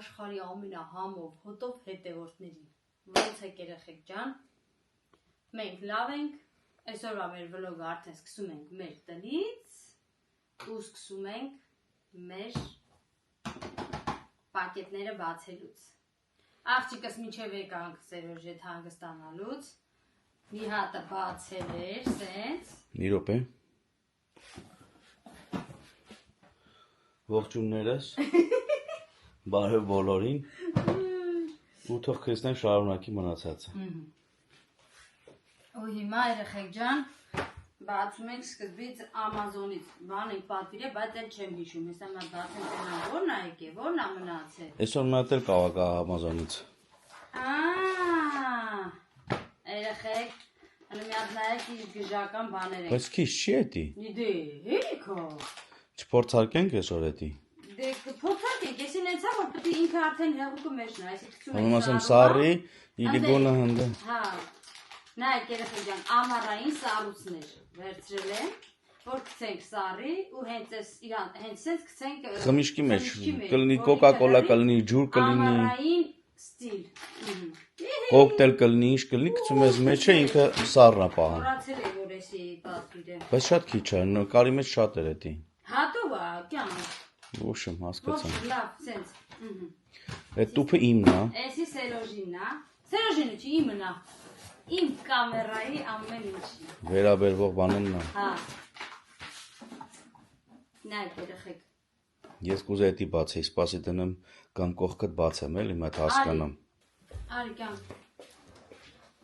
աշխարհի ամենահամով հոտով հետևորդներին։ Ոնց եք երեխեք ջան։ Մենք լավ ենք, այսօրվա մեր վլոգը արդեն սկսում ենք մեր տնից ու սկսում ենք մեր պակետները բացելուց։ Աղջիկս մինչև եկանք Սերոժ հետ հանգստանալուց մի հատը բացել էր, սենց։ Մի րոպե։ Ողջույններս։ Բարև բոլորին։ Ու թող քեզնեն շարունակի մնացածը։ Ու հիմա երեխեք ջան, բացում ենք սկզբից Ամազոնից։ Բան ենք պատվիրել, բայց էլ չեմ հիշում։ Հեսա մատ բացենք տնան, որն ա եկե, որն ա մնացել։ Այսօր մի հատ էլ կավակա Ամազոնից։ Երեխեք, հələ մի հատ նայեք իր գժական բաներ ենք։ Բայց քիչ չի էդի։ Դե, հերիքո։ Չփորձարկենք այսօր էդի։ Դե փոքրիկ է, էսին ենցա որ պետք է ինքը արդեն հեղուկը մեջն է, այսինքն գցում Անում ասեմ սառի, իլիգոնը հնդը։ Հա։ Նայեք երեխեք ջան, ամառային սառուցներ վերցրել եմ, որ գցենք սառի ու հենց էս գցենք Խմիչքի մեջ, կլինի կոկա-կոլա, կլինի ջուր, կլինի ամառային ստիլ։ կոկտեյլ կլինի, ինչ կլինի, գցում ես մեջը ինքը սառն է պահում։ Մոռացել եմ որ էսի պատվիրեմ։ Բայց շատ քիչ է, կարի մեջ շատ էր էդի։ Հատով է, կյան։ Ոչմ, հասկացա։ Լավ, սենց։ Այդ տուփը իմն է։ Էսի Սերոժինն է։ Սերոժինը չի իմն է։ Իմ կամերայի ամեն ինչի։ Վերաբերվող բանն է։ Հա։ Նայեք երեխեք։ Ես կուզեի էդի բացեի, սպասի տնեմ կամ կողքդ բացեմ, էլի մատ հասկանամ։ Արի կյան։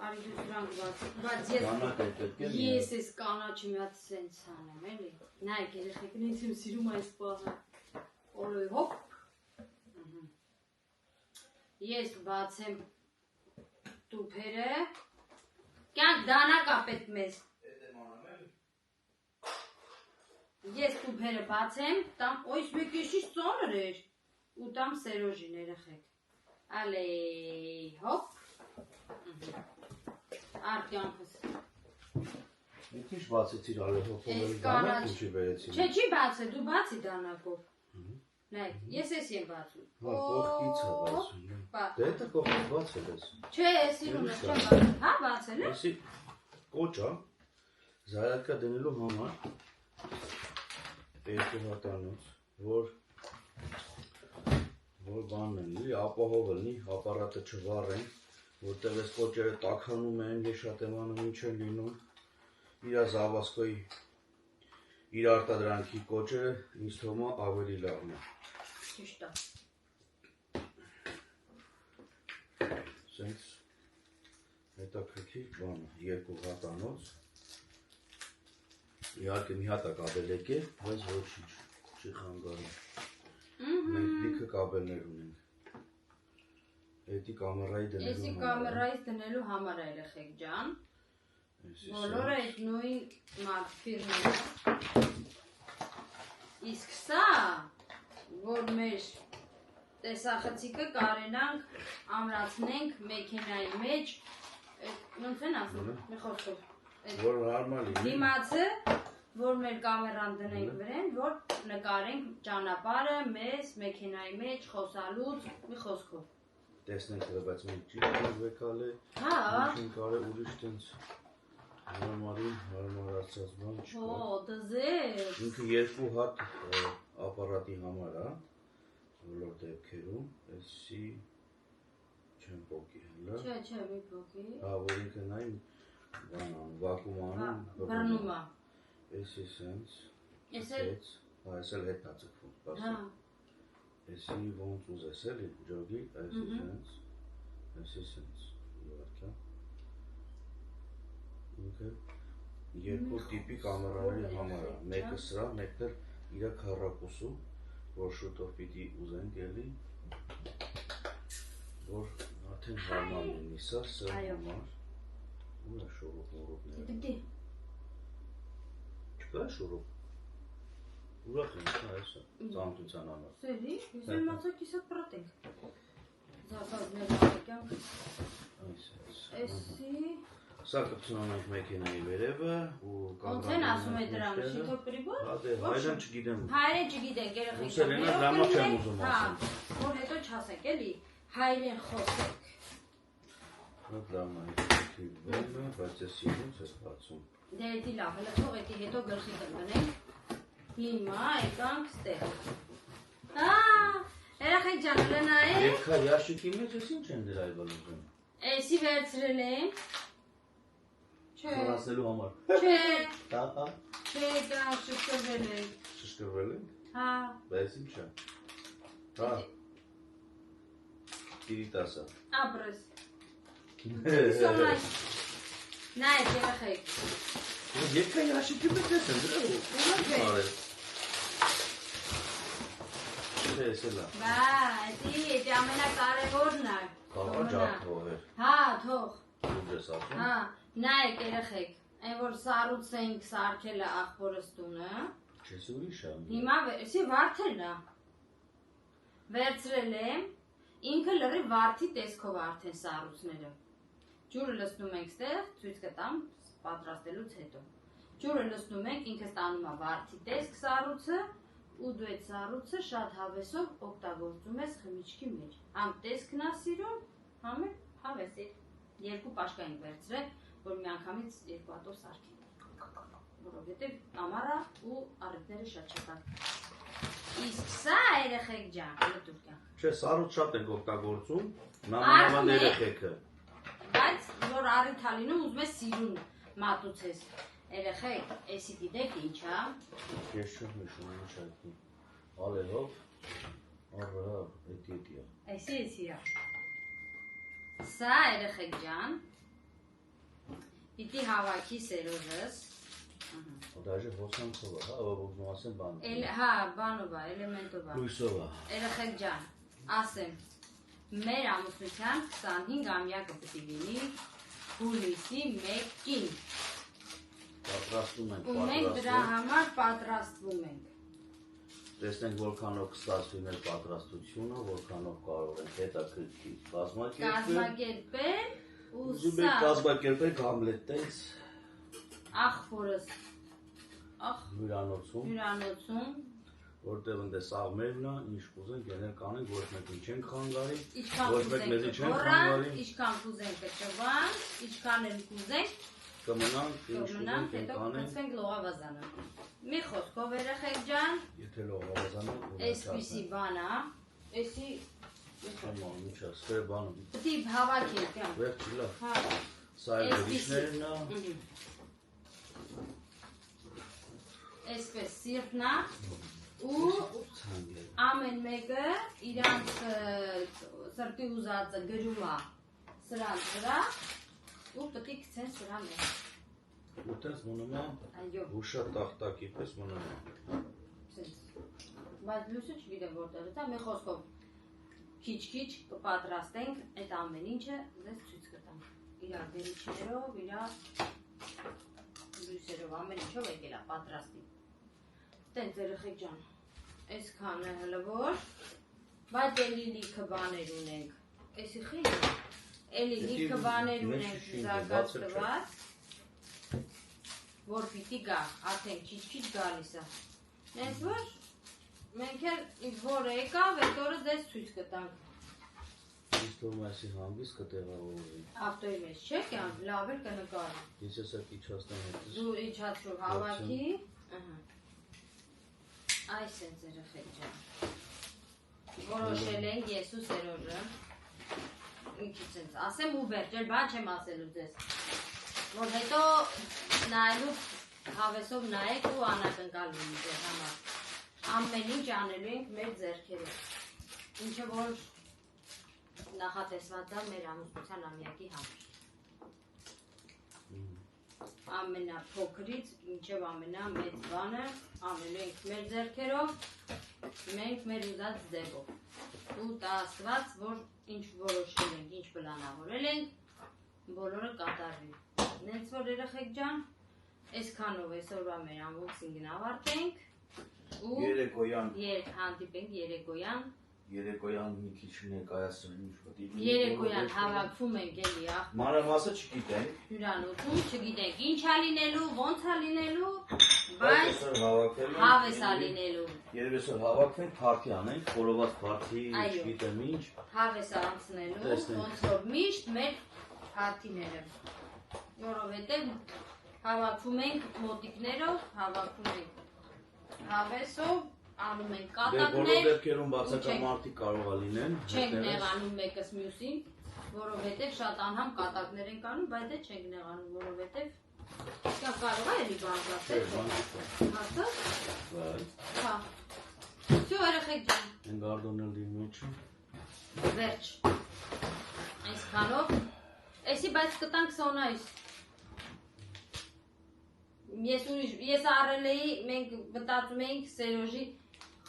Արի դու դրանք բաց։ Բայց ես ես կանաչի մի հատ սենց անեմ, էլի։ Նայեք երեխեք, ինձ եմ սիրում այս պահը։ Օրոյ հոպ։ Ես բացեմ տուփերը։ Կյանք դանակ ապետ մեզ։ Ես տուփերը բացեմ, տամ, ոյս մեկ էշիշ ծոնր էր, ու տամ Սերոժին երեխեք։ Ալե, հոպ։ Արկյանքս։ Ինչ բացեցիր արևոքով դանակ ինչի վերեցին։ Չէ, չի բացել, դու բացի դանակով։ Նայեք, ես էս եմ բացում։ Հա, կողքից է բացում։ Դե դա կողքից բացել ես։ Չէ, էսի ոնց չեմ բացել։ Հա, բացել է։ Էսի կոչ է, զայակա դնելու համար երկու հատանոց, որ բանն լինի, ապահով լինի, ապարատը չվառեն, որտեղ այս կոճերը տաքանում են, ես շատ եմ անում ինչ են լինում, իր զավասկոյի իր արտադրանքի կոճերը ինձ թվում է ավելի լավն է։ Ճիշտ է։ Սենց հետաքրքիր բան է, երկու հատանոց, իհարկե մի հատ է կաբել եկել, բայց ոչինչ, չի խանգարում։ Մենք լիքը կաբելներ ունենք։ Էդի կամերայի դնելու Էսի կամերայից դնելու համար է երեխեք ջան։ Բոլորը այդ նույն ֆիրմերն։ Իսկ սա, որ մեր տեսախցիկը կարենանք ամրացնենք մեքենայի մեջ, ոնց են ասում, մի խոսքով։ Որ հարմար լինի։ Դիմացը, որ մեր կամերան դնենք վրեն, որ նկարենք ճանապարհը մեզ մեքենայի մեջ խոսալուց մի խոսքով։ Տեսնենք դա, բայց մենք ճիշտ եկալ է։ Հա։ Ինչ կարե ուրիշ տենց հարմարացած բան չկա։ Օ, դզեր։ Ինքը երկու հատ ապարատի համար է, բոլոր դեպքերում, էսի չեմ փոքի հələ։ Չէ, մի փոքի։ Հա, որ ինքը նայ վակուում անում, բռնում է։ Էսի սենց։ Էս Հա, էս էլ հետն է ձգվում, Հա։ Էսի ոնց ուզես էլի, ջոգի, էսի սենց, իհարկե։ Ինքը երկու տիպի կամերաների համար է, մեկը սրա, մեկն էլ իր քառակուսու, որ շուտով պիտի ուզենք էլի, որ արդեն հարմար լինի սա համար, ու է շորոպ-մորոպները։ Դե։ Չկա շորոպ։ Ուրախ եմ, հա, էսա, ծանոթության համար։ Սերի, ես եմ ասա կիսատ պրատենք։ Զասազներ կյանք։ Էսի։ Սա կպցնում ենք մեքենայի վերևը ու Ոնց են ասում է դրան, շիթոպրիբոտ։ Հայերեն չգիտեմ։ Հայերեն չգիտենք, երեխեք։ Ռուսերենը դրամա չեմ ուզում ասել։ Որ հետո չասեք, էլի, հայերեն խոսեք։ Դրամա վերևը, բայց ես ինձ է բացում։ Դե էդի լավ, հələ թող էդի հետո գլխի կընկնենք։ Հիմա եկանք ստեղ։ Երեխեք ջան, լնայեք։ Երկա ящիկի մեջ ես ինչ են դրայ բլուզում։ Էսի վերցրել եմ։ Չէ։ Ասելու համար։ Չէ։ Հա։ Չէ, դա շշկվել է։ Շշկվել է։ Հա։ Բայց ինչ է։ Հա։ Տիրիտասա։ Ապրես։ Սոմայ։ Նայ, երեխեք։ Երկա ящիկի մեջ ես են դրել։ Արել։ Էսելա։ Բա, էդի ամենակարևորն է։ Կաղա ջախով էր։ Հա, թող։ Ուր ես ասում։ Հա, նայեք երեխեք, այն որ սառուց ենք սարքել է աղբորս տունը։ Չես ուրիշ է։ Հիմա էսի վարդելն է։ Վերցրել եմ, ինքը լրի վարդի տեսքով արդեն սառուցները։ Ջուրը լցնում ենք ստեղ, ցույց կտամ պատրաստելուց հետո։ Ջուրը լցնում ենք, ինքը ստանում է վարդի տեսք սառուցը, ու դու այդ սառուցը շատ հավեսով օգտագործում ես խմիչքի մեջ։ Համ տեսքն է սիրում, համ հավեսի։ Երկու պաշկա ենք վերցրել, որ միանգամից երկու հատով սարքենք։ Որովհետև ամառը ու առիթները շատ չկան։ Իսկ սա երեխեք ջան, լտուրկա։ Չէ, սառույց շատ ենք օգտագործում, նամանավանդ երեխեքը։ Բայց որ առիթ ա լինում, ուզում ես սիրուն մատուցես։ Երեխեք, էսի գիտեք ինչ է։ Ես չեմ հիշում ինչ է։ Ալերով, առհա, էդի։ Էսի է։ Սա երեխեք ջան, պիտի հավաքի սերոզս։ Դաժե հոսանքով է, հա, ուզում ասեմ բան։ Հա, բանով է, էլեմենտով է։ Լույսով է։ Երեխեք ջան, ասեմ, մեր ամուսնության 25-ամյակը պիտի լինի հուլիսի 1-ին։ Պատրաստում ենք, Ու մենք դրա համար պատրաստվում ենք։ Տեսնենք որքանով կստացվի մեր պատրաստությունը, որքանով կարող ենք հետաքրքիր կազմակերպել ու ուզում ենք կազմակերպել Համլետ տենց աղբորս հյուրանոցում որտեղ ընդ սաղ մերն է, ինչ կուզենք գնել կանենք, ոչ մեկին չենք խանգարի, Ինչքան ոչ մեկ մեզի չենք կուզենք խանգարի, ինչքան կուզենք կճվանք, ինչքան էլ կուզենք կմնանք, ինչ կուզենք հետո կանենք, կցվենք լողավազանը։ Մի խոսքով երեխեք ջան, եթե լողավազանը այսպիսի բան է, էսի ինչ է, սեր բանը, պիտի հավաքենք, վերջի լավ, հա, սա էլ գրիշներն է, այսպես սիրտն է, ու ամեն մեկը իրանց սրտի ուզածը գրում է սրանց վրա ու պիտի գցեն սրա մեջ։ ուտես մնում է, հուշա տախտակի պես մնում է։ Բայց լույսը չգիտեմ որտեղ է, մի խոսքով քիչ-քիչ կպատրաստենք այդ ամեն ինչը ձեզ ցույց կտանք։ Իրար դերիչներով, իրար լույսերով, ամեն ինչով եկել է պատրաստի։ Տենց երեխեք ջան, այսքանը հələ որ, բայց էլի լիքը բաներ ունենք։ Էսի խիլ, էլի լիքը բաներ ունենք զարգացված, որ պիտի գա, արդեն քիչ-քիչ գալիս է։ Նենց որ մենք էլ որ եկավ, այդ օրը ձեզ ցույց կտանք։ Իսկ թվում այսի հանգիստ կտեղավորվի։ Ավտոյի մեջ չեք, լավ էլ կնկարի։ Ես եսակ իչաստան հետս։ Դու իչացրով հավաքի, այս են երեխեք ջան։ Որոշել ենք ես ու Սերոժը, ինքից ենք ասեմ ու վերջ, էլ բան չեմ ասելու ձեզ, որ հետո նայելու հավեսով նայեք ու անակնկալ լինի ձեր համար։ Ամեն ինչ անելու ենք մեր ձեռքերով, ինչը որ նախատեսված է մեր ամուսնության ամյակի համար։ Ամենափոքրից մինչև ամենամեծ բանը անելու ենք մեր ձեռքերով, մենք մեր ուզած ձևով։ Ու տա Աստված, որ ինչ որոշել ենք, ինչ պլանավորել ենք, բոլորը կատարվի։ Նենց որ երեխեք ջան, այսքանով այսօրվա մեր ամուսինն ավարտենք ու հանդիպենք երեկոյան Երեկոյան մի քիչ ներկայացրին ինչ-որ։ Երեկոյան հավաքվում ենք էլի աղբոր։ Մանրամասը չգիտենք։ Հյուրանոցում չգիտենք ինչ ա լինելու, ոնց ա լինելու, բայց հավաքվելու։ հավես ա լինելու։ Երբ այսօր հավաքվենք, փարթի անենք, խորոված փարթի, չգիտեմ ինչ։ Հավես ա անցնելու, ոնց որ միշտ մեր փարթիները։ Որովհետև հավաքվում ենք մոտիկներով, հավաքվում ենք հավեսով, անում ենք Դե բոլոր կատակներ, դեպքերում բացական մարդիկ կարող է լինեն։ չենք նեղանում մեկս մյուսին, որովհետև շատ անհամ կատակներ ենք անում, բայց դե չենք նեղանում, որովհետև դա կարող է էլի բարձրացել, հասած։ Հա։ Всё, երեխեք ջան։ Են գարդոնել դի մեջը։ Վերջ։ Այսքանով, էսի բայց կտանք սոնայիս։ Ես առել էի, մենք մտածում էինք Սերոժի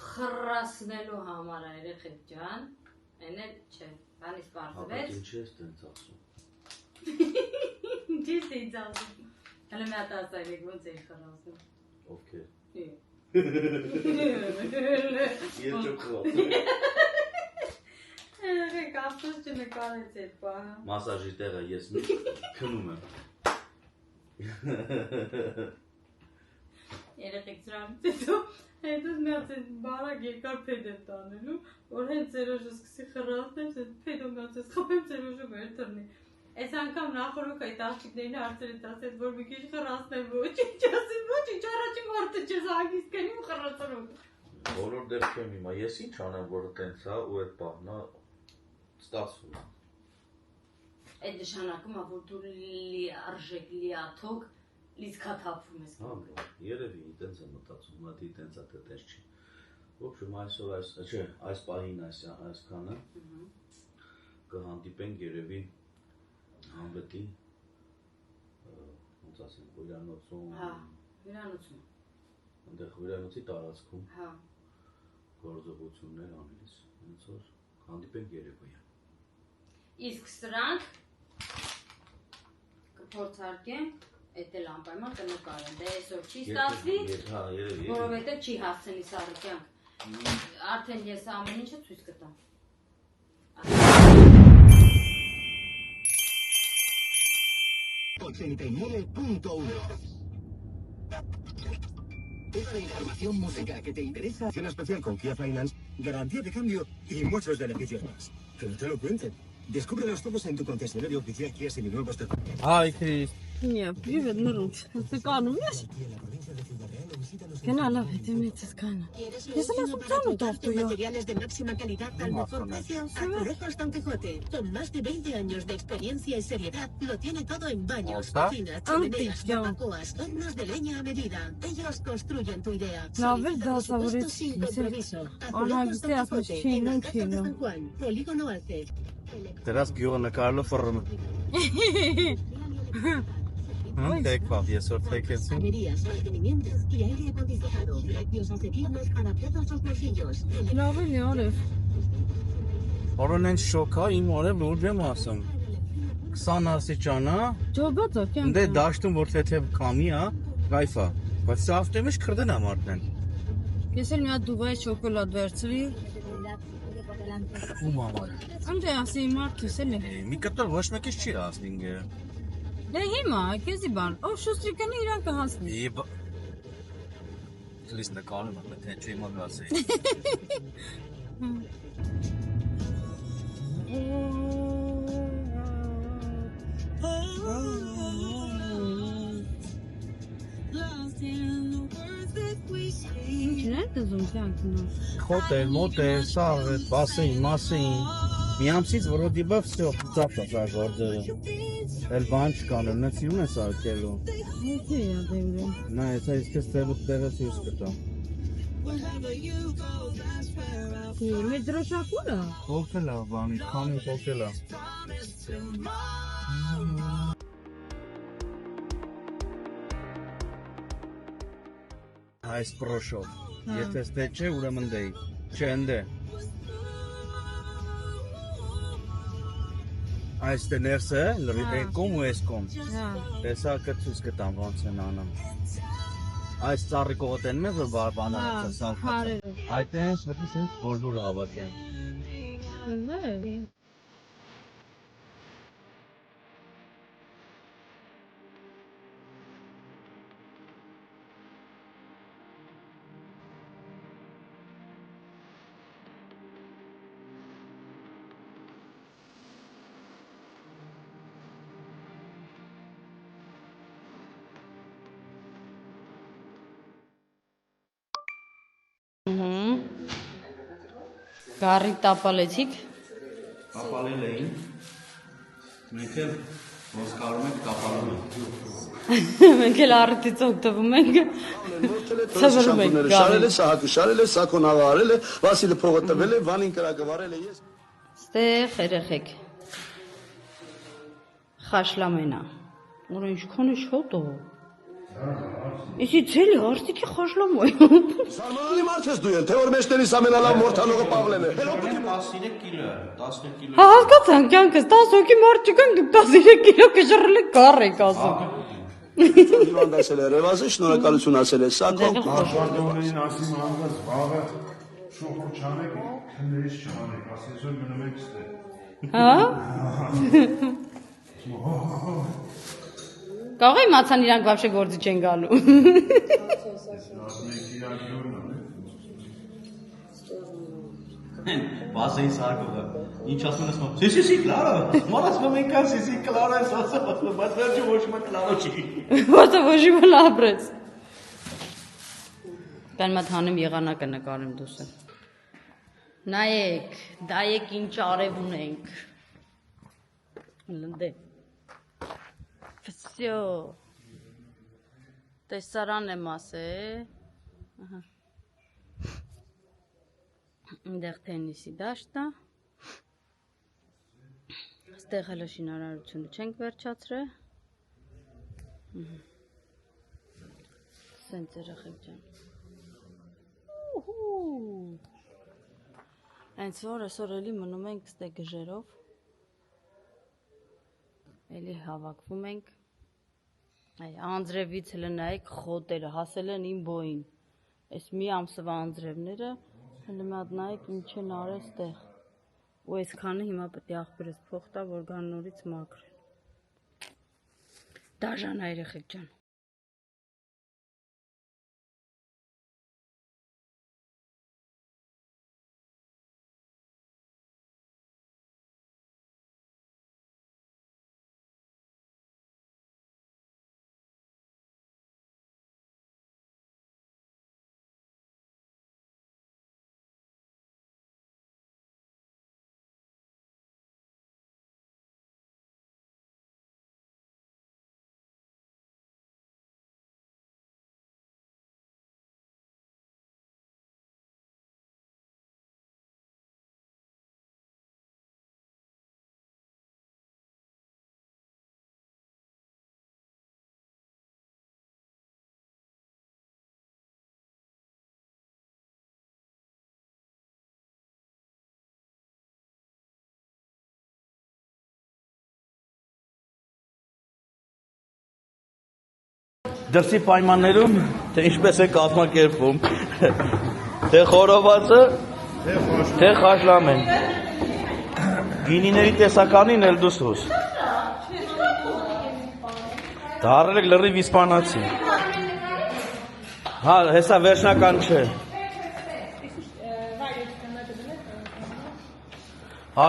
խռասնելու համար երեխեք ջան, են էլ չէ, բանից պարզվեց։ Ինչ ես տենց ասում։ Ինչ ես տենց ասում։ Հələ մի հատ ասայեք ոնց էի խռասնում։ Ովքեր։ Ես չոքրով։ Երեխեք ապսոս չնկարեց այդ պահը։ Մասաժի տեղը ես մի քնում եմ։ Երեխեք սրանից հետո մի հատ բարակ երկար փեդ եմ տանելու, որ հենց Սերոժը սկսի խռասնել, փեդը մի հատ խփեմ Սերոժը մեր թռնի։ Այս անգամ նախորոք այդ աղջիկներին հարցրեց ասեց, որ մի քիչ խռասնեմ, ոչինչ ասեմ, ոչինչ առաջին մարդը չես հագիստ կնի ու խռասնում։ Բոլոր դեպքերում հիմա ես ինչ անեմ, որ տենց հա ու այդ պահնա ստացվում է։ Այդ նշանակում է, որ դու լիարժեք, լիաթոք լիցքաթափվում ես։ Հա, երևի տենց եմ մտածում, մատի տենց է տենց չի։ Ոբշեմ այսօր այս պահին այսքանը կհանդիպենք երևի Համբետի ոնց ասեմ, հյուրանոցում։ Հա, հյուրանոցում։ Այնտեղ հյուրանոցի տարածքում։ Հա։ Գործողություններ անելիս։ Հենց որ հանդիպենք երեկոյան։ Իսկ սրանք կփորձարկեմ, էդ էլ անպայման կնկարեմ։ Դե այսօր չի ստացվի, որովհետև չի հասցնի սառը կյանք։ Արդեն ես ամեն ինչը ցույց կտամ։ Toda la información música que te interesa. Acción especial con Kia Finance, garantía de cambio y muchos beneficios más. Que no te lo cuenten. Descúbrelos todos en tu concesionario oficial Kia Seminuevos de Hi, Chris. Не, привет, народ. Стакан у меня? Que nada, vete, me cana. ¿Quieres materiales de máxima calidad al mejor precio? Acude con Don Quijote. Con más de 20 años de experiencia y seriedad, lo tiene todo en baños, cocinas, chimeneas, barbacoas, hornos de leña a medida. Ellos construyen tu idea. La verdad, Presupuesto sin compromiso. Ona, Acude con Don viste, Quijote. En no el Caso de chino. San Juan, Polígono Alce. Teraz gjuhën në Karlo Fërmë. Tek pa, pjesor tek e si. Averías, mantenimientos y aire acondicionado. Precios asequibles para todos los bolsillos. Lave ne arif. Orën në shoka, im orë vurgjëm asëm. Kësan asicana, Çobata ndë kendi. dashtëm vër të tev kamia, gajfa. Pa të saftëm ish kırdın amartën. Kesin ya Dubai çokolad verçri. U mamarë. Ande asi mar kesin. Mi këtër vësh me kish qira asnin gë. Ne hima, kezi ban. O shustri keni iran ka hasni. I bë... Flis në kanën, me të që i më vësi. Nerede zumzyankino? Hotel, motel, savet, basen, masin. Միամսից որոդի բավ всё ծափա գործերը։ Էլ բան չկան, նեցիում է սա կելու։ Neyse ya devre. Նա էսա իսկս տեղը սյուս կտա։ Metro şakura. Կոքելա, բանի, քանի կոքելա։ Այս պրոշով։ Եթե ստե չէ, ուրեմն դեի։ Չէ, ընդե։ Այս դե ներսը, լրի կոմ ու ես կոմ։ Ha. Տեսա կցուս կտամ ոնց են անում։ Այս ծառի կողոտեն մեզ որ բանալը սա։ Hare. Այդ է, սրտիս է, որ դուր ավակ են։ Գարի տապալեցիք։ Տապալել էին։ Մենք էլ ոսկարում ենք տապալում ենք։ Մենք էլ առիթից օգտվում ենք։ Ցավալում ենք։ Շարել է Սահակը, շարել է Սակոն ավարել է, Վասիլը փողը տվել է, Վանին կրակը վարել է ես։ Ստեղ երեխեք։ Խաշլամենա։ Որ ինչքան է շոտ ո։ Իսկ ցելի արստիկի խաշլամոյ։ Սարմանալի մարդ ես դու են, թե որ մեջտերիս ամենալավ մորթանողը Պավլեն է։ 13 կիլո է, 13 կիլո։ Հա հասկացան կյանքս 10 հոգի մարդ չկան դուք 13 կիլո կժռել եք կար եք ասում։ Հիվանդ ասել է Ռևազը, շնորհակալություն ասել է Սակոն։ Աշխատողներին ասում հանգած վաղը շոխոր չանեք, քններից չանեք, ասես որ մնում եք ստե։ Հա։ Կարող է իմացան իրանք вообще գործի չեն գալու։ Բազեի սարկողը։ Ինչ ասում ես մոտ։ Սիսի Կլարա, մորացնում ենք սիսի Կլարա ես ասում, բայց վերջը ոչ մի Կլարա չի։ Ո՞նց ոչ մի լաբրեց։ Կան մատ հանեմ եղանակը նկարեմ դուսը։ Նայեք, դայեք ինչ արև ունենք։ Լնդե։ Всё։ Տեսարան եմ ասել։ Ահա։ Այնտեղ տենիսի դաշտը։ Այստեղ հələ շինարարությունը չենք վերջացրել։ Սենց երեխեք ջան։ Այնց որ այսօր էլի մնում ենք ստե գժերով։ Էլի հավաքվում ենք։ Այ անձրևից հələ նայեք խոտերը հասել են իմ բոյին։ Այս մի ամսվա անձրևները հələ մի հատ նայեք ինչ են արել ստեղ։ Ու այսքանը հիմա պետք է աղբերս փող տա, որ գան նորից մաքրեն։ Դաժան երեխեք ջան։ Դրսի պայմաններում թե ինչպես է կազմակերպվում, թե խորովածը, թե խաշլամեն։ Գինիների տեսականին էլ դուսուս։ Դարել եք լրիվ իսպանացի։ Հա, հեսա վերջնական չէ։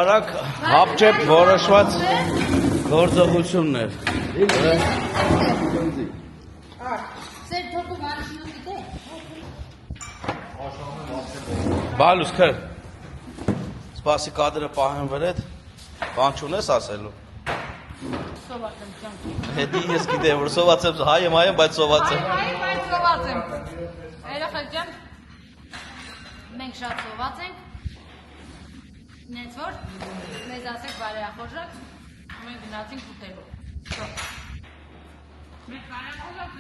Արագ հապճեպ որոշված գործողություններ։ Բալուս քր։ Սպասի կադրը պահեմ վրեդ, բան չունես ասելու։ Սոված եմ ջան։ Հետի ես գիտեմ, որ սոված եմ, հայ եմ, բայց սոված եմ։ Բայց սոված եմ։ Երեխեք ջան, մենք շատ սոված ենք։ Նենց որ մեզ ասեք բարեախորժակ, մենք գնացինք ուտելու։ Մենք բարեախորժակ,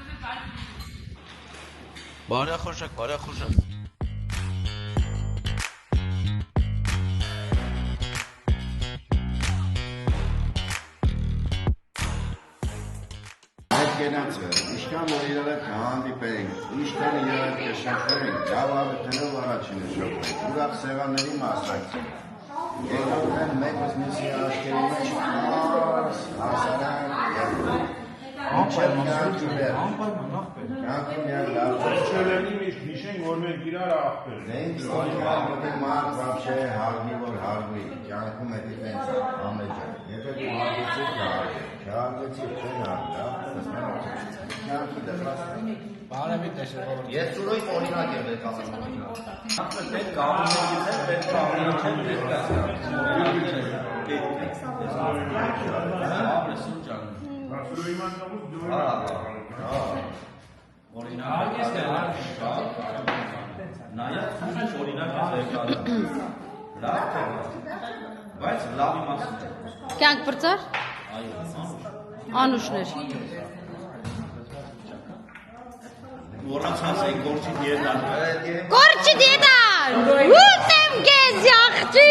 Բարեախորժակ, բարեախորժակ։ Կենացը, իշքան որ իրար հետ կհանդիպենք, իշքան իրար հետ կշախվենք, գավառը թելով առաջինը շոքվենք, ուրախ սեղանների մասնակցենք։ Երկրորդն մեկս մյուսի աչքերի մեջ պարզ, հասարակ երկրորդ։ Ինչև կյանքի վեր։ Կյանքի միան լավ։ Չելենի միշտ հիշենք, որ մենք իրար աղբեր։ Մենք ստորիքան գոտի մարդ վաբշե հարգի, որ հարգվի, կյանքում հետի տենց ամեջան։ Եթե դու հարգեցիր, կհարգի, չհարգեցիր, չեն հարգի, կյանքի դրասն։ Բարևի տեսողով։ Ես ծուրոյի օրինակ եմ դեպ ասում օրինակ։ Պետք ամենից է, պետք ամենից է, Կյանք բրծար։ Անուշներ։ Մոռացած էի գործի դիետան։ Գործի դիետան։ Ուտեմ քեզ աղջի։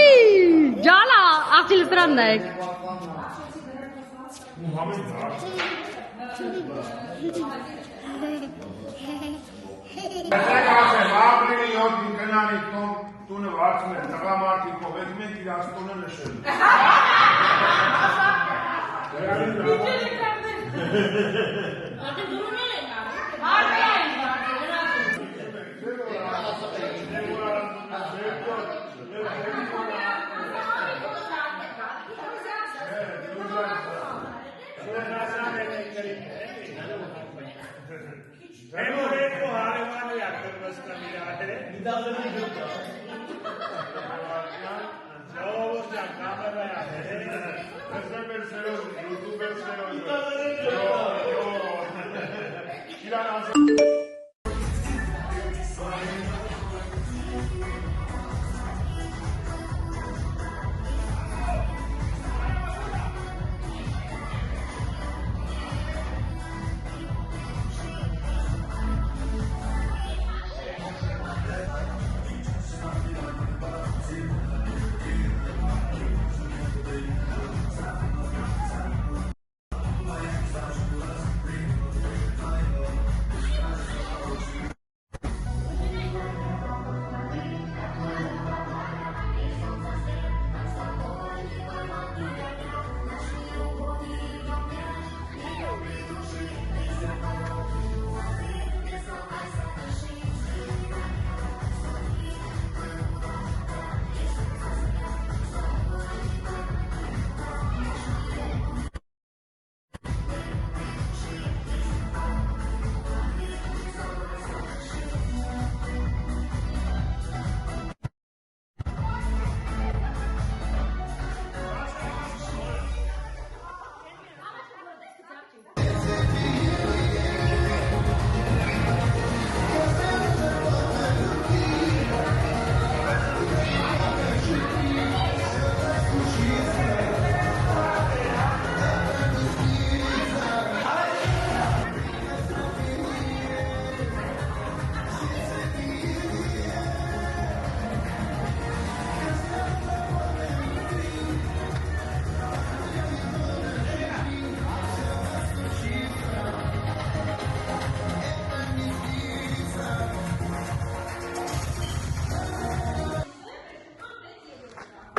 Ջալա, աղջի լտրան նայեք։ Ապրիլի 7-ին գնանիք տունը վարձում են, տղամարդիկով, այդ մենք իրաց տունը նշել։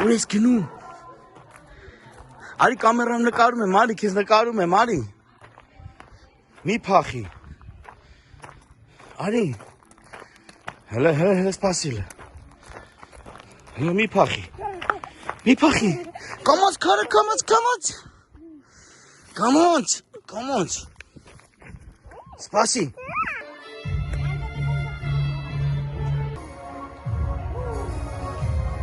Ուր ես գնում։ Արի կամերան նկարում եմ, արի քեզ նկարում եմ, արի։ Մի փախի։ Արի։ Հələ սպասիլը։ Հələ մի փախի։ Մի փախի։ Կամաց քարը, կամաց։ Սպասի։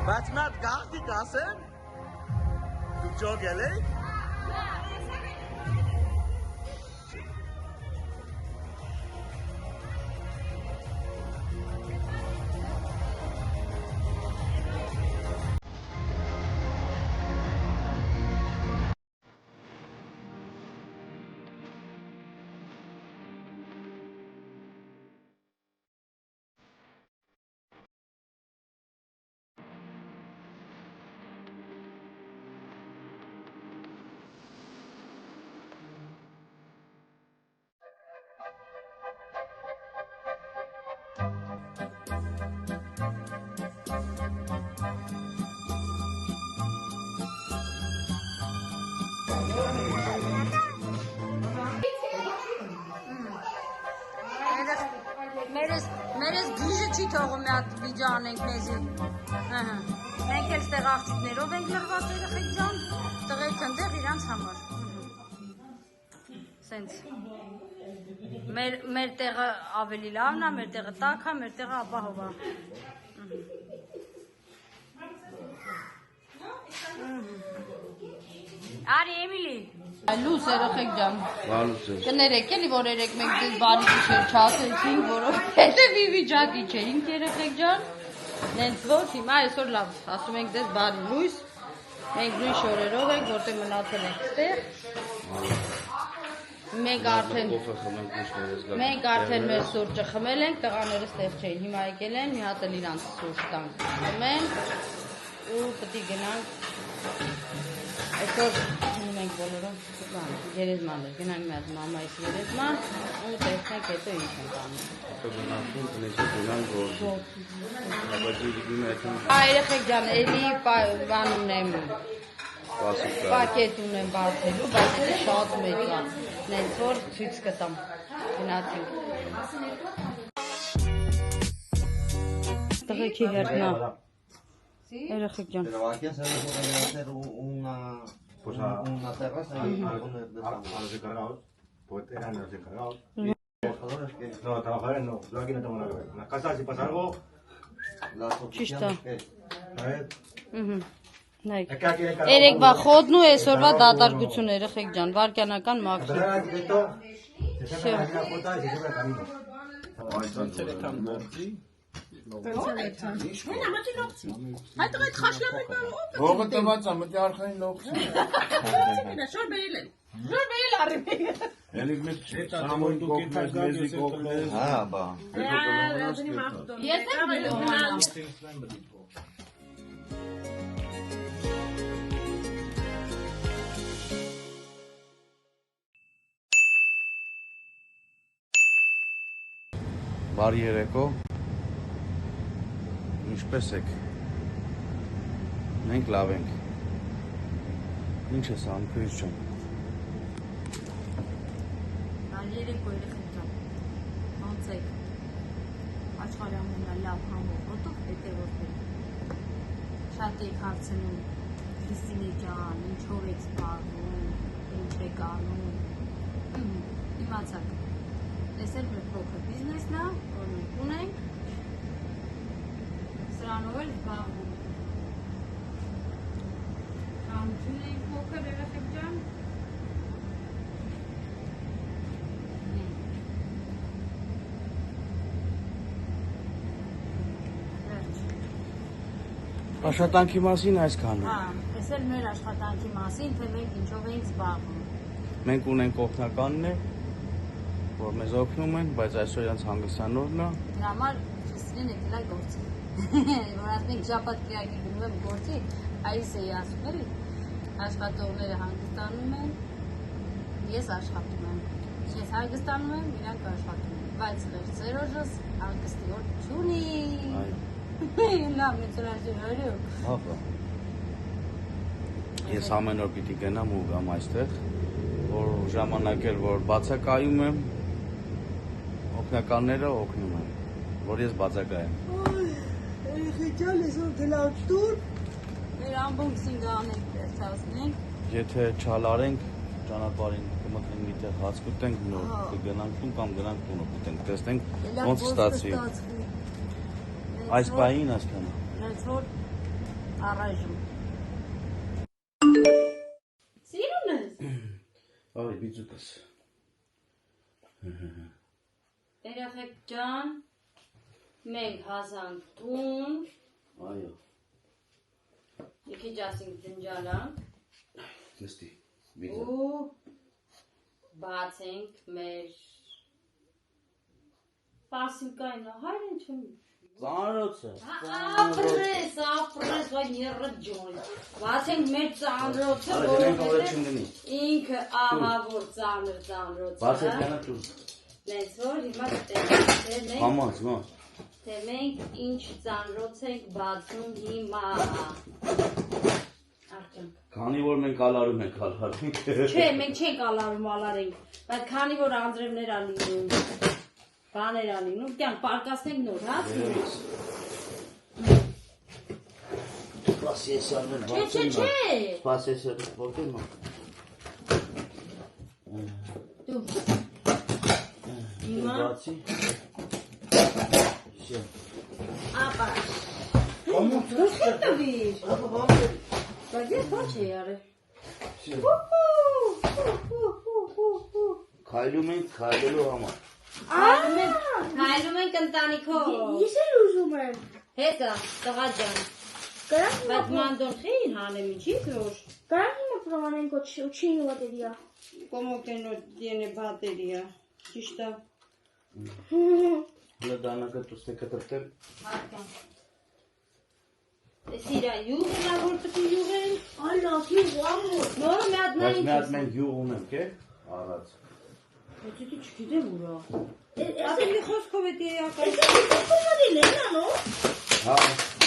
Բայց մատ գաղթի կասեմ, դուք ջոգել եք։ թողում մի հատ վիճա անենք մեզի։ Մենք էլ ստեղ աղջիկներով ենք լրված երեխեք ջան, տղերք ընդեղ իրանց համար։ Սենց։ Մեր տեղը ավելի լավն է, մեր տեղը տաք է, մեր տեղը ապահով է։ Արի Էմիլի։ Լուս երեխեք ջան։ Կներեք էլի որ երեք մենք դες բարի գիշեր չասեցինք, որովհետև ի վիճակի չէինք երեխեք ջան։ Նենց որ հիմա այսօր լավ, ասում ենք դες բարի լույս։ Մենք նույն շորերով ենք, որտեղ մնացել ենք ստեղ։ Մենք արդեն մեր սուրճը խմել ենք, տղաները ստեղ չէին, հիմա եկել են, մի հատ էլ իրանց սուրճ տանք խմեն ու պտի գնանք այսօր խմում ենք բոլորով գերեզմաններ, գնանք մի հատ մամայիս գերեզման ու տեսնենք հետո ինչ ենք անում։ Երեխեք ջան, էլի բան ունեմ պակետ ունեմ բարձելու, բայց էլի շատ մեծ է, նենց որ ցույց կտամ, գնացինք։ Տղեքի հերտնա, երեխեք ջան։ Una terraza y algunos de los encargados, pues eran los encargados. Trabajadores que... No, trabajadores no, yo aquí no tengo nada que ver. En las casas si pasa algo, las oficinas que... ¿Sabes? Երեկվա խոդն ու այսօրվա դատարկություն երեխեք ջան, վարկյանական մաքսի։ Այդ խաշլամետ բարով։ Ողը տված է, մտի արխային լոքսի։ Շոր բերել են։ Շոր բերել արիվ։ Ելիք մեզ սամոյն կողմես, մեզի կողմես։ Հա, բա։ Ես եմ բերել։ Բարի երեկո։ Ինչպես եք։ Մենք լավ ենք։ Ինչ ես անում, Քրիս ջան։ Բարի երեկո երեխեք ջան։ Ոնց եք։ Աշխարհի ամենալավ համոզոտով հետևորդներ։ Շատ եք հարցնում Քրիստինե ջան, ինչով եք զբաղվում, ինչ եք անում։ Իմացաք։ Այս էլ մեր փոքր բիզնեսն է, որ մենք ունենք։ Սրանով էլ զբաղվում։ Համություն ենք փոքր երեխեք ջան։ Աշխատանքի մասին այսքան է։ Հա, այս էլ մեր աշխատանքի մասին, թե մենք ինչով ենք զբաղվում։ Մենք ունենք օգնականներ, որ մեզ օգնում են, բայց այսօր իրենց հանգստանորն է։ Դրա համար Քրիստինեն եկել է գործի։ Որ ասում ենք շաբաթ կիրակի գնում եմ գործի, այս էի ասում էլի։ Աշխատողները հանգստանում են, ես աշխատում եմ։ Ես հանգստանում եմ, իրանք աշխատում են, բայց Սերոժս հանգստի օր չունի։ Լավ, մեծ հրաժարվելու։ Հա։ Ես ամեն օր պիտի գնամ ու գամ այստեղ, որ ժամանակ էլ որ բացակայում եմ, օգնականները օգնում են, որ ես բացակայ եմ։ Երեխեքյան այսօր գնանք տուն, մեր ամբողջին գանենք վերջացնենք։ Եթե չալարենք, ճանապարհին կմտնենք մի տեղ հաց կուտենք, նոր կգնանք տուն կամ գնանք տունը կուտենք, տեսնենք ոնց ստացվի։ Այս պահին այսքան է։ Հենց որ առայժմ։ Սիրուն ես։ Արի բիծուկս։ Երեխեք ջան, մենք հասանք տուն։ Այո։ Մի քիչ ասենք ջնջալանք։ Նստի, բիծա։ Ու բացենք մեր պասինկային, հայրեն չունի։ Ծանրոցը։ Ապրես, վայ ներրջոն։ Բացենք մեր ծանրոցը, որովհետև ինքը ահա որ ծանրոցը։ Բացեք յանա տուն։ Նենց որ հիմա տեսնենք։ Համած, նո։ Թե մենք ինչ ծանրոց ենք բացում հիմա։ Արտոնք։ Քանի որ մենք ալարում ենք, ալարենք։ Չէ, մենք չենք ալարում, ալարենք, բայց քանի որ անձրևներ ա լինում։ բաներ անինում, կյանք պարկասնենք նոր, հա, ծնենք։ Սպասի ես արմեն Չէ։ Սպասի ես որդին մա։ Դու։ Հիմա։ Բացի։ Շե։ Ապա։ Կոմոն Դուր։ Բայց ես ոչ էի արել։ Քայլում ենք քայլելու համար։ Քայլում ենք ընտանիքով։ Ես էլ ուզում եմ։ Հետո, տղա ջան։ Բայց մանդոն խին հանեմ ինչի՞ որ։ Կարամ հիմա պրովանենք учение bateria։ Como que no tiene batería։ Ճիշտ է։ Հələ դանակը դուսնե կտրտեմ։ Հարկան։ Սիրա յուղն է որ տպի յուղեն։ Ալա, քի վամո։ Նորը մի հատ Բայց մի հատ մենք յուղ ունենք, է, առած։ Բայց դու չգիտեմ ուրա։ Ասելի խոսքով է դիակա։ Լենա, նո։ Հա։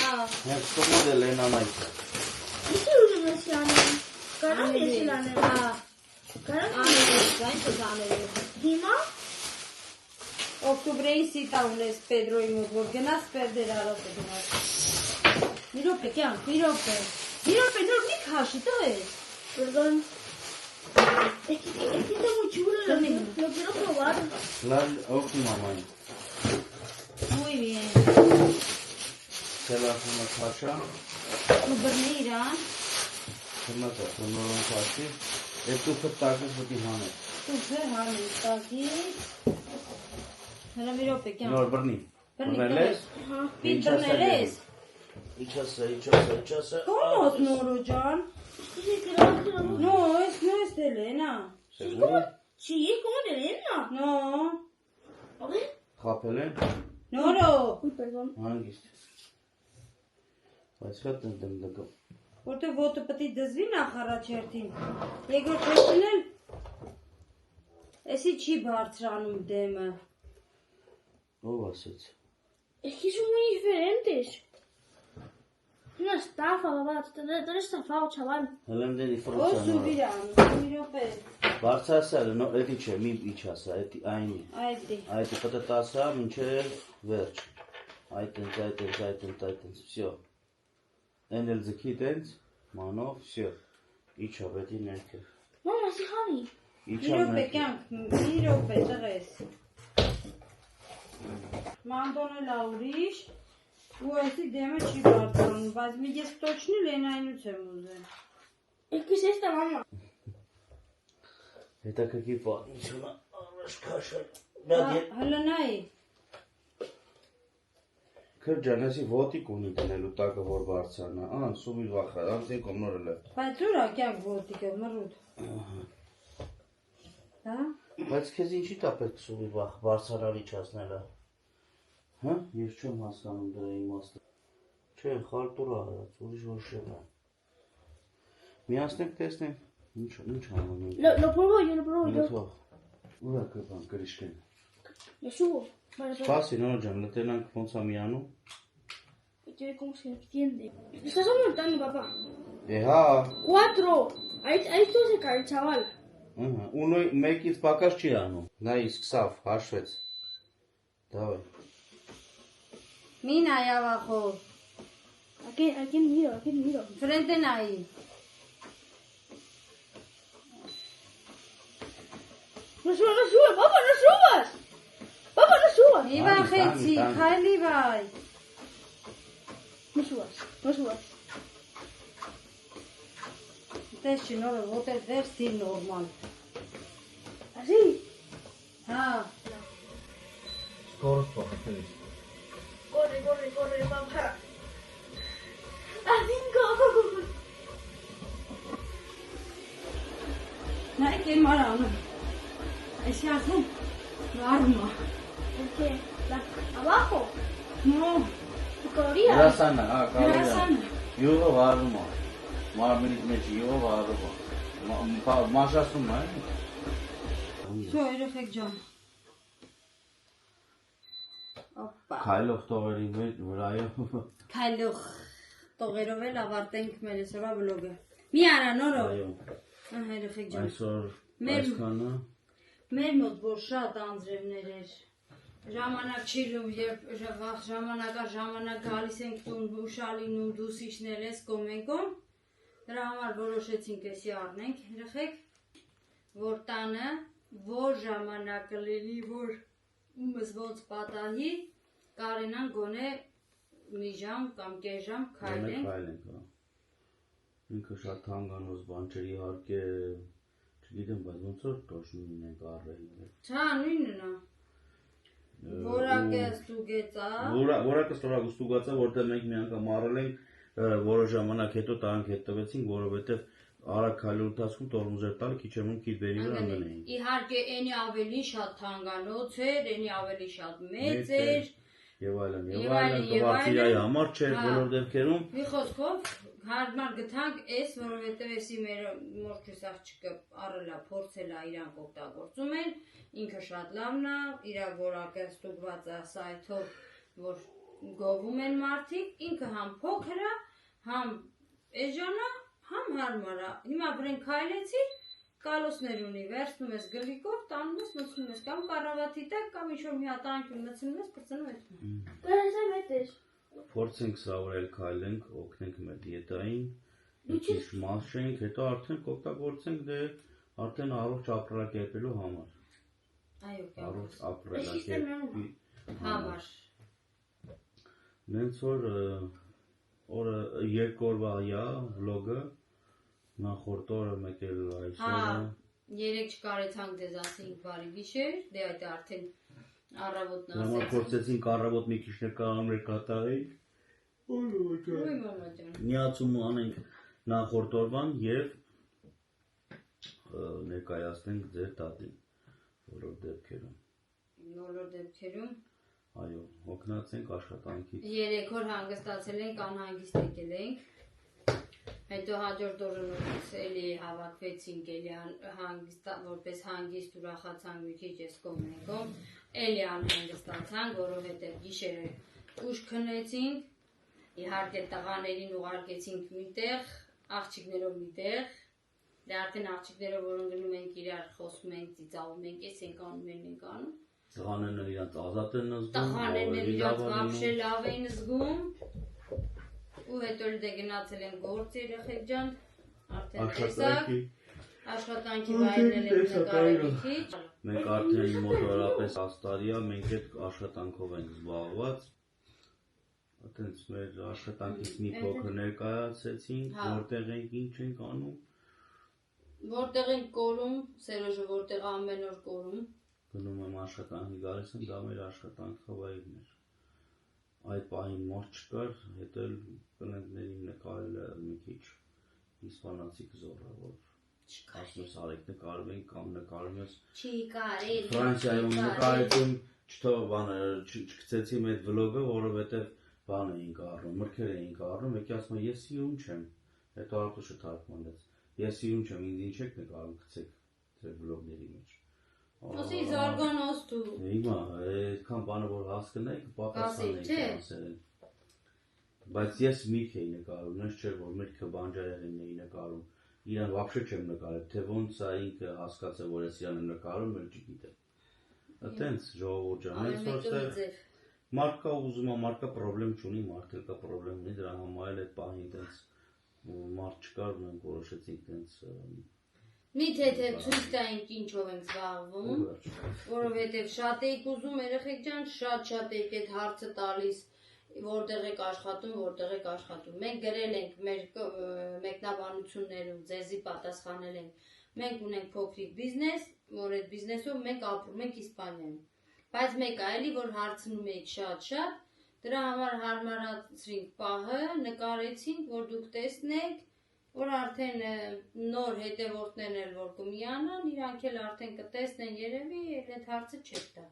Հա։ Հենց կոմոդը Լենան այդ։ Ինչ ուզում ես անել։ Կարամ ես էլ անել։ Հա։ Կարամ Անես, այն կզանել։ հիմա Օկտոբրեի սիտա ունես Պեդրոյի մոտ, որ գնաս պերդեր արած է գնաս։ Մի րոպե, կյանք, մի րոպե, նոր մի քաշի, տղ ես։ Perdón. Es que está muy chulo, lo quiero probar. Լավ, օգնի մաման։ Muy bien։ Տելեֆոնը քաշա։ Ու բռնի իրան։ Հիմա նորոն քաշի։ Այդ տուփը տակից պետք է հանես։ Տուփը հանես տակից։ Հələ մի րոպե, կյանք։ Նոր բռնի։ Բռնի ես։ Պիտ բռնել ես։ Իջասը։ Կոմոդ նորո ջան։ No, no es de Elena. Seguro? Sí, es como de Elena. No. A ver. Խապել են։ Նորո։ Uy, perdón. Հանգիստ։ Բայց հատ եմ դգ։ Որտե ոտը պետք է դզվի նախ առաջերտին։ Երկրորդ հերթին էլ էսի չի բարձրանում դեմը։ Ով ասեց։ Es que son muy diferentes. Una estafa, papá. Te han estafado, chaval. Հելեմ դերի Ո ֆրոցա։ սուբիրան, մի րոպե։ Բարձրացել, նո, էդի չէ, մի իջասա, էդի այնի։ Այդի։ Այդի պետք է տասա մինչև վերջ։ Այդտենց, всё։ Էն էլ ձգի տենց, մանով, всё։ Իջա պետք է ներքև։ Mama, sí, Javi. Մի Իջա րոպե, ներքև։ կյանք, մի րոպե, տղես։ Մանդոնը լա ուրիշ։ Ու այսի դեմը չի բարձրանում, բայց մի ես точно Լենայնուց եմ ուզել։ Es que es esta, mamá. Հետաքրքիր պատմությունը առաջ քաշել։ Հլնայի։ Քրջանեսի ոտիկ ունի դնելու տակը որ բարձրանա։ Ան, սուբի վախա, անցին կոմնորը լավ։ Բայց ուրա կյանք ոտիկը մռուտ։ Հա։ Բայց քեզ ինչի՞ տա պետք սուբի վախ բարձրանալ իջացնելը։ Հա, ես չեմ հասկանում դրա իմաստը։ Չէ, խալտուրա արած, ուրիշ ոչ չէ։ Միացնենք տեսնենք, ինչ անում ենք։ Lo pruebo yo, lo pruebo yo. Ուրա կբան կրիշկեն։ Lo subo. Vale, Սպասի նոր ջան, լտենանք ոնց է միանում։ Quiere cómo se extiende. Estás aumentando, papá. Հա։ 4. Ahí todo se cae, chaval. Ահա, ու մեկից պակաս չի անում։ Նա իսկ սավ հաշվեց։ Դավայ։ Մի նայ ավախով։ ¿A quién miro? Frente նայի։ No subas, papá, no subas. Papá, no subas. Մի վախեցի, քայլի վայ։ No subas. Տես չի նորը, ոտեր վերցի նորմալ։ ¿Así? Հա։ Скорость պահել։ Corre, papá. A 5. Նայք եմ արանում։ Այսի ասում, վարմա։ ¿El qué? ¿Abajo? No, ¿Calorías? Գրասանը, հա, Գրասանը։ կարողան։ Յուղը վարում է։ Մարմնից մեջ յուղը վարում է։ Մաշասում է։ Всё, երեխեք ջան։ Օպա։ Քայլող տողերի վրայով։ Քայլող տողերով էլ ավարտենք մեր այսօրվա վլոգը։ Մի արա նորո։ Այո։ Ահա երեխեք ջան։ Այսօր Մեր այսքանը։ Մեր մոտ որ շատ անձրևներ էր, Ժամանակ չի լում, երբ վաղ ժամանակ գալիս ենք տուն ուշալինում դուս իշնել ես կոմենկոմ, դրա համար որոշեցինք էսի առնենք, երեխեք, որ տանը, որ ժամանակ լելի, որ մզված պատահի, կարենան գոնե մի ժամ կամ կես ժամ քայլենք, ինքը շատ հանգանոց բան չէր իհարկե, չգիտեմ, բայց ոնց որ տոշնին ենք առել։ Չա, նույնն է։ Որակը ստուգեցա։ Որակը ստուգացա, որտեղ մենք մի անգամ առել ենք, որոշ ժամանակ հետո տանք հետ տվեցինք, որովհետև արագ քայլելու ընթացքում տորմուզեր տալ, քիչ քիչ բերի վրա ընկնեին։ Իհարկե, էնի ավելի շատ հանգանոց էր, էնի ավելի շատ մեծ էր։ Եվ այլն, կվարտիրայի համար չէր բոլոր դեպքերում։ Մի խոսքով, հարմար գտանք էս, որովհետև էսի մեր մորքյուս աղջիկը առելա, փորձելա իրանք օգտագործում են, ինքը շատ լավն է, իր որակը ստուգված է սայթով, որ գովում են մարդիկ, ինքը համ փոքր է, համ էժան է, համ հարմար է։ Հիմա վրեն քայլեցի, կալոսներ ունի, վերցնում ես գլիկով, տանում ես, մտցնում ես կամ կառավատի տակ, կամ ինչ-որ մի հատ անկյուն մտցնում ես, պրծնում ես։ Դրանցը մեծ էր։ Փորձենք սովորել քայլենք, օգնենք մեր դիետային, քիչ մաշենք, հետո արդեն կօգտագործենք դե արդեն առողջ ապրելակերպելու համար։ Այո, առողջ ապրելակերպի համար։ Նենց որ օրը երկօրվա է վլոգը, նախորդ օրը մեկ էլ այսօրը։ Երեք չկարեցանք դեզ ասենք բարի գիշեր, դե այդ արդեն առավոտն ասեցինք։ നമ്മൾ փորձեցինք առավոտ մի քիչ ներկայանալ կատարենք։ Միացում անենք նախորդ օրվան եւ ներկայացնենք ձեր տատին բոլոր դեպքերում։ Բոլոր դեպքերում։ Այո, օգնացենք աշխատանքից։ 3 օր հանգստացել ենք, անհանգիստ եկել ենք։ Հետո հաջորդ օրը նույնպես էլի հավաքվեցինք, էլի որպես հանգիստ ուրախացանք մի քիչ էս կոմենկոմ, էլի անհանգստացանք, որովհետև գիշերը ուշ քնեցինք, իհարկե տղաներին ուղարկեցինք միտեղ, աղջիկներով միտեղ, դե արդեն աղջիկներով որ ընկնում ենք իրար խոսում ենք, ծիծաղում ենք, էս ենք անում, Տղաներն իրանց ազատ են զգում, տղաներն իրանց վաբշե լավ են զգում, ու հետո դե գնացել են գործ երեխեք ջան, արդեն տեսակ, աշխատանքի վայրնել ենք նկարել մի քիչ։ Մենք արդեն մոտորապես աստարիա, մենք այդ աշխատանքով ենք զբաղված, այդպես մեր աշխատանքից մի փոքր ներկայացեցինք, որտեղ ենք, ինչ ենք անում։ Որտեղ ենք կորում, Սերոժը որտեղ ամեն օր կորում։ Գնում եմ աշխատանքի գալիս եմ, դա մեր աշխատանքը վայրն էր։ Այդ պահին մոտ չկար, հետո կնենքներին նկարել մի քիչ իսպանացի կզորավոր։ Ասում ես արեք նկարում ենք կամ նկարում ես։ Չի կարել։ Ֆրանսիայում նկարեցում, չգցեցի այդ վլոգը, որովհետև բան էինք առնում, մրգեր էինք առնում, եկի ասում եմ ես իում չեմ, հետո Արտուշը թարգմանեց։ Ես իում չեմ, ինձ ինչ եք նկարում, գցեք ձեր վլոգների մեջ։ Ասի զարգանոց դու։ Հիմա, այդքան բանը որ հասկնեք, պատասխան եք ասել։ Բայց ես միրգ էի նկարում, նենց չէր որ միրգը բանջարեղենն էի նկարում։ Իրան վաբշե չեմ նկարել, թե ոնց է ինքը հասկացել որ ես իրան եմ նկարում, էլ չգիտեմ։ Այդտենց ժողովուրդ ջան, հենց որտեղ մարդ կա ուզում է, մարդ կա պրոբլեմ չունի, մարդ էլ կա պրոբլեմ ունի, դրա համար էլ այդ պահին այդտենց մարդ չկար, մենք որոշեցինք այդտենց Միթե թե ցույց տայինք ինչով ենք զբաղվում, որովհետև շատ էիք ուզում երեխեք ջան, շատ էիք այդ հարցը տալիս, որտեղ եք աշխատում, Մենք գրել ենք մեր մեկնաբանություններում, ձեզի պատասխանել ենք, մենք ունենք փոքրիկ բիզնես, որ այդ բիզնեսով մենք ապրում ենք Իսպանիայում, բայց մեկ այլի, որ հարցնում էիք շատ, դրա համար հարմարացրինք պահը, նկարեցինք, որ դուք տեսնեք, որ արդեն նոր հետևորդներն էլ որ կմիանան, իրանք էլ արդեն կտեսնեն երևի, այդ հարցը չեք տա,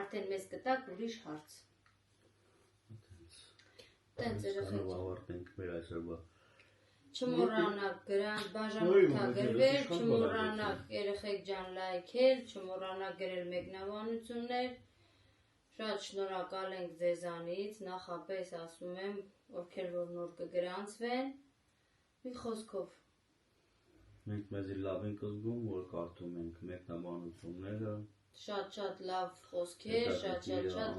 արդեն մեզ կտակ ուրիշ հարց։ Տենց երեխեք չմոռանաք բաժանորդագրվել, չմոռանաք երեխեք ջան լայքել, չմոռանաք գրել մեկնաբանություններ, շատ շնորհակալ ենք ձեզանից, նախապես ասում եմ, ովքեր որ նոր կգրանցվեն, մի խոսքով։ Մենք մեզի լավ ենք զգում, որ կարդում ենք մեկնաբանությունները, շատ լավ խոսքեր, շատ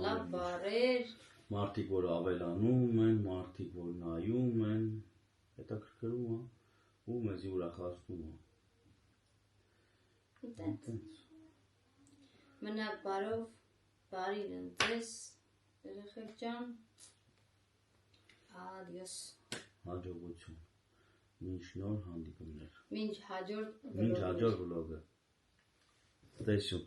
լավ բառեր։ Մարդիկ, որ ավելանում են, մարդիկ, որ նայում են, հետաքրքրում է ու մեզի ուրախացնում է։ Մնաք բարով, բարին ընձես, երեխեք ջան, ադիոս։ Հաջողություն, մինչ նոր հանդիպումներ։ Մինչ հաջորդ վլոգը։ Տեսյուն։